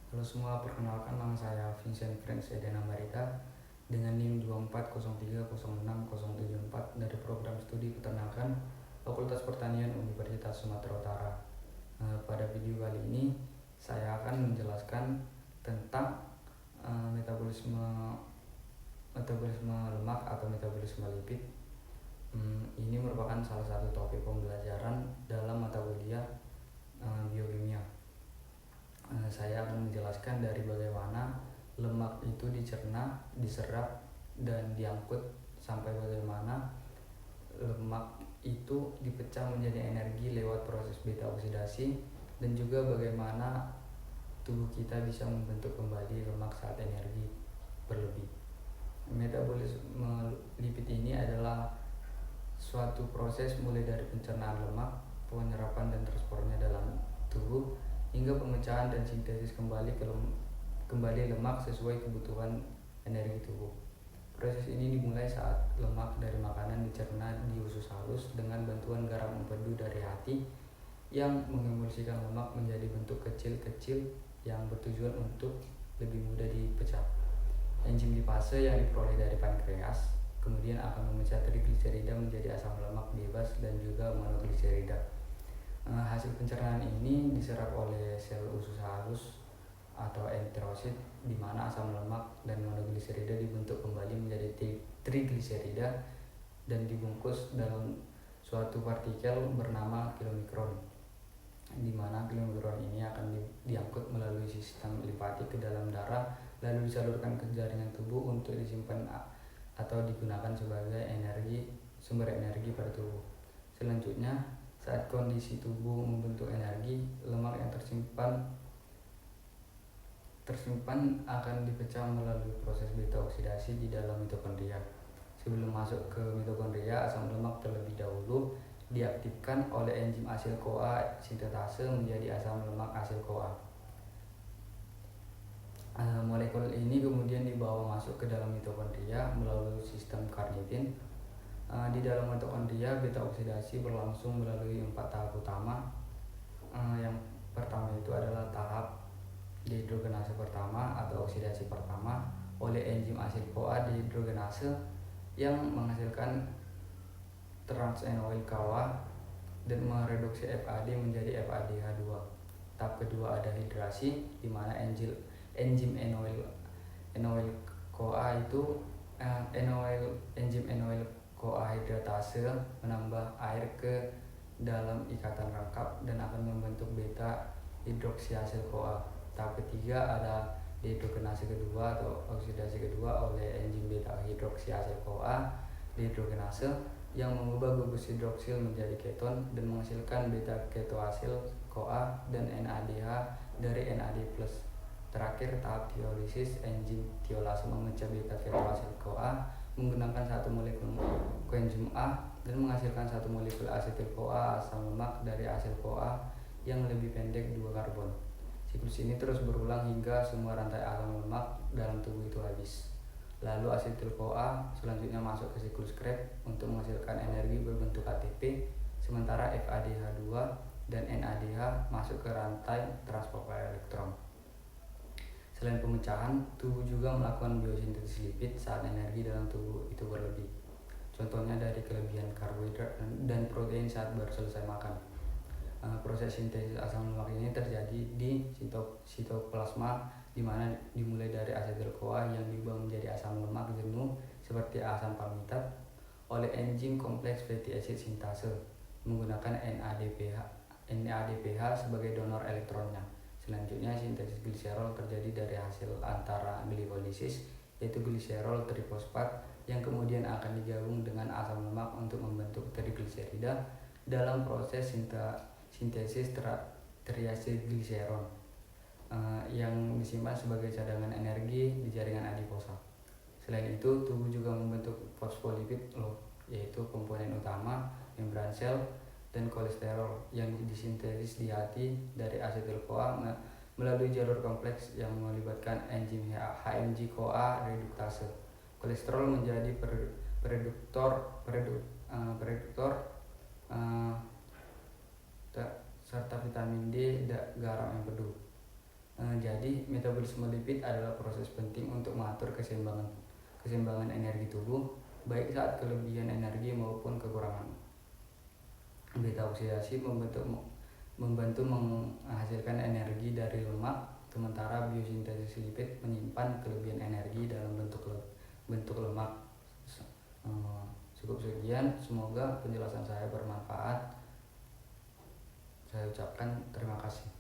Halo semua, perkenalkan nama saya Vincent Franz Edena Barita dengan NIM 2403060774 dari program studi peternakan Fakultas Pertanian Universitas Sumatera Utara. Pada video kali ini saya akan menjelaskan tentang metabolisme lemak atau metabolisme lipid. Ini merupakan salah satu topik pembelajaran dalam mata kuliah biokimia. Saya akan menjelaskan dari bagaimana lemak itu dicerna, diserap, dan diangkut sampai bagaimana lemak itu dipecah menjadi energi lewat proses beta oksidasi, dan juga bagaimana tubuh kita bisa membentuk kembali lemak saat energi berlebih. Metabolisme lipid ini adalah suatu proses mulai dari pencernaan lemak, penyerapan dan transportnya dalam tubuh, hingga pemecahan dan sintesis kembali lemak sesuai kebutuhan energi tubuh. Proses ini dimulai saat lemak dari makanan dicerna di usus halus dengan bantuan garam empedu dari hati yang mengemulsikan lemak menjadi bentuk kecil-kecil yang bertujuan untuk lebih mudah dipecah. Enzim lipase yang diperoleh dari pankreas kemudian akan memecah trigliserida menjadi asam lemak bebas dan juga monogliserida. Hasil pencernaan ini diserap oleh sel usus halus atau enterosit, di mana asam lemak dan monogliserida dibentuk kembali menjadi trigliserida dan dibungkus dalam suatu partikel bernama kilomikron, di mana kilomikron ini akan diangkut melalui sistem limfatik ke dalam darah, lalu disalurkan ke jaringan tubuh untuk disimpan atau digunakan sebagai sumber energi pada tubuh. Selanjutnya, saat kondisi tubuh membentuk energi, lemak yang tersimpan akan dipecah melalui proses beta oksidasi di dalam mitokondria. Sebelum masuk ke mitokondria, asam lemak terlebih dahulu diaktifkan oleh enzim asil-CoA sintetase menjadi asam lemak asil-CoA. Molekul ini kemudian dibawa masuk ke dalam mitokondria melalui sistem Carnitine. Di dalam mitokondria, beta oksidasi berlangsung melalui 4 tahap utama. Yang pertama itu adalah tahap dehidrogenase pertama atau oksidasi pertama oleh enzim asil CoA dehidrogenase yang menghasilkan trans-enoil-CoA dan mereduksi FAD menjadi FADH2. Tahap kedua ada hidrasi, di mana enzim enoil CoA itu enzim enoil CoA hidratase menambah air ke dalam ikatan rangkap dan akan membentuk beta hidroksiasil CoA. Tahap ketiga ada dehidrogenase kedua atau oksidasi kedua oleh enzim beta hidroksiasil CoA dehidrogenase yang mengubah gugus hidroksil menjadi keton dan menghasilkan beta ketoasil CoA dan NADH dari NAD+. Terakhir, tahap tiolisis, enzim tiolase memecah beta ketoasil CoA menggunakan satu molekul koenzim A dan menghasilkan satu molekul asetil CoA asam lemak dari asil CoA yang lebih pendek 2 karbon. Siklus ini terus berulang hingga semua rantai asam lemak dalam tubuh itu habis. Lalu asetil CoA selanjutnya masuk ke siklus Krebs untuk menghasilkan energi berbentuk ATP, sementara FADH2 dan NADH masuk ke rantai transport elektron. Selain pemecahan, tubuh juga melakukan biosintesis lipid saat energi dalam tubuh itu berlebih. Contohnya dari kelebihan karbohidrat dan protein saat baru selesai makan. Proses sintesis asam lemak ini terjadi di sitoplasma, di mana dimulai dari asetil CoA yang diubah menjadi asam lemak jenuh seperti asam palmitat oleh enzim kompleks fatty acid sintase menggunakan NADPH sebagai donor elektronnya. Selanjutnya, sintesis gliserol terjadi dari hasil antara glikolisis, yaitu gliserol trifosfat yang kemudian akan digabung dengan asam lemak untuk membentuk trigliserida dalam proses sintesis triacylglycerol yang disimpan sebagai cadangan energi di jaringan adiposa. Selain itu, tubuh juga membentuk fosfolipid yaitu komponen utama membran sel, dan kolesterol yang disintesis di hati dari asetil CoA melalui jalur kompleks yang melibatkan enzim HMG CoA reduktase. Kolesterol menjadi preduktor serta vitamin D garam empedu. Jadi metabolisme lipid adalah proses penting untuk mengatur keseimbangan energi tubuh, baik saat kelebihan energi maupun kekurangan. Beta oksidasi membantu menghasilkan energi dari lemak, sementara biosintesis lipid menyimpan kelebihan energi dalam bentuk lemak. Cukup sekian, semoga penjelasan saya bermanfaat. Saya ucapkan terima kasih.